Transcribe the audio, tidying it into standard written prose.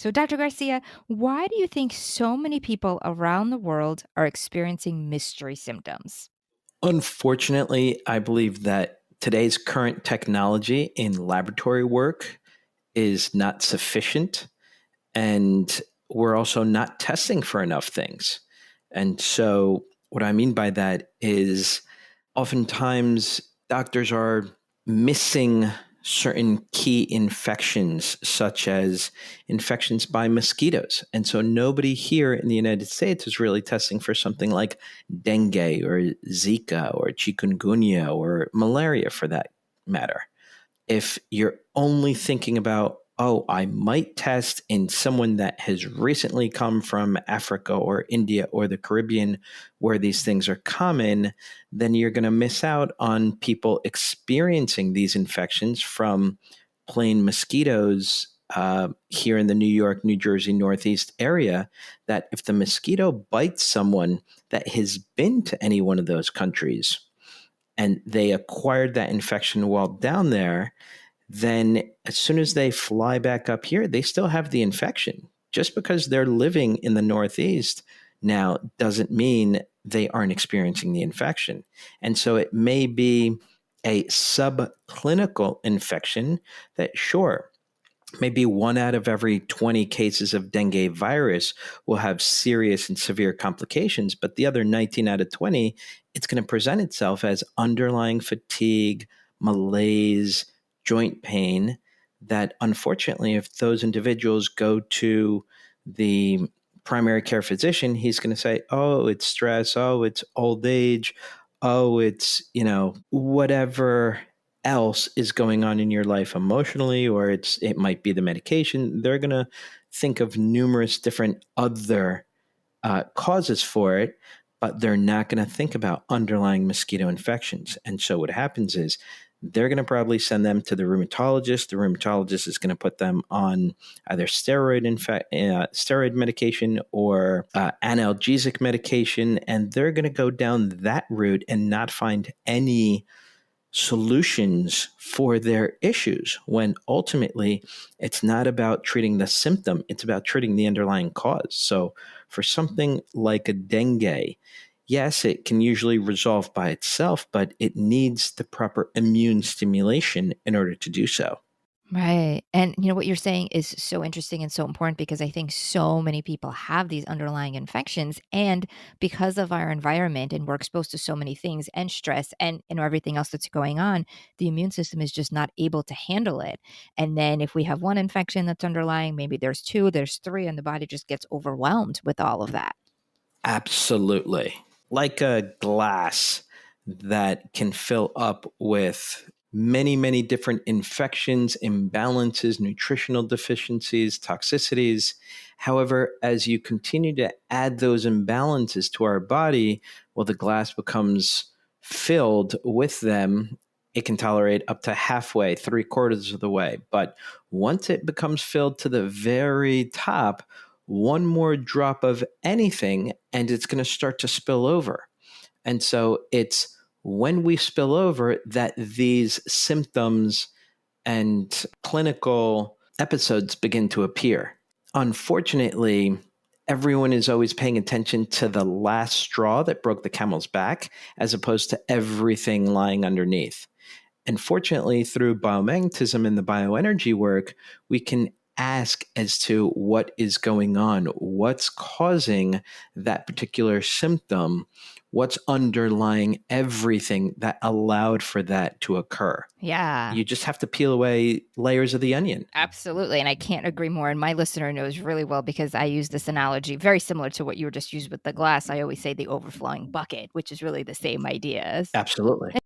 So, Dr. Garcia, why do you think so many people around the world are experiencing mystery symptoms? Unfortunately, I believe that today's current technology in laboratory work is not sufficient, and we're also not testing for enough things. And so, what I mean by that is oftentimes doctors are missing certain key infections, such as infections by mosquitoes. And so nobody here in the United States is really testing for something like dengue or Zika or chikungunya or malaria for that matter. If you're only thinking about, oh, I might test in someone that has recently come from Africa or India or the Caribbean where these things are common, then you're going to miss out on people experiencing these infections from plain mosquitoes here in the New York, New Jersey, Northeast area. That if the mosquito bites someone that has been to any one of those countries, and they acquired that infection while down there, then as soon as they fly back up here, they still have the infection. Just because they're living in the Northeast now doesn't mean they aren't experiencing the infection. And so it may be a subclinical infection that, sure, maybe one out of every 20 cases of dengue virus will have serious and severe complications, but the other 19 out of 20, it's going to present itself as underlying fatigue, malaise, joint pain. That unfortunately, if those individuals go to the primary care physician, he's going to say, oh, it's stress, oh, it's old age, oh, it's, whatever else is going on in your life emotionally, or it might be the medication. They're going to think of numerous different other causes for it, but they're not going to think about underlying mosquito infections. And so what happens is they're going to probably send them to the rheumatologist. The rheumatologist is going to put them on either steroid medication or analgesic medication, and they're going to go down that route and not find any solutions for their issues, when ultimately it's not about treating the symptom, it's about treating the underlying cause. So for something like a dengue, yes, it can usually resolve by itself, but it needs the proper immune stimulation in order to do so. Right. And what you're saying is so interesting and so important because I think so many people have these underlying infections. And because of our environment and we're exposed to so many things and stress and everything else that's going on, the immune system is just not able to handle it. And then if we have one infection that's underlying, maybe there's two, there's three, and the body just gets overwhelmed with all of that. Absolutely. Like a glass that can fill up with many, many different infections, imbalances, nutritional deficiencies, toxicities. However, as you continue to add those imbalances to our body, well, the glass becomes filled with them. It can tolerate up to halfway, three-quarters of the way. But once it becomes filled to the very top, one more drop of anything and it's going to start to spill over. And so it's when we spill over that these symptoms and clinical episodes begin to appear. Unfortunately, everyone is always paying attention to the last straw that broke the camel's back as opposed to everything lying underneath. And fortunately, through biomagnetism and the bioenergy work, we can ask as to what is going on, what's causing that particular symptom, what's underlying everything that allowed for that to occur. Yeah. You just have to peel away layers of the onion. Absolutely, and I can't agree more, and my listener knows really well because I use this analogy very similar to what you were just used with the glass. I always say the overflowing bucket, which is really the same idea. Absolutely.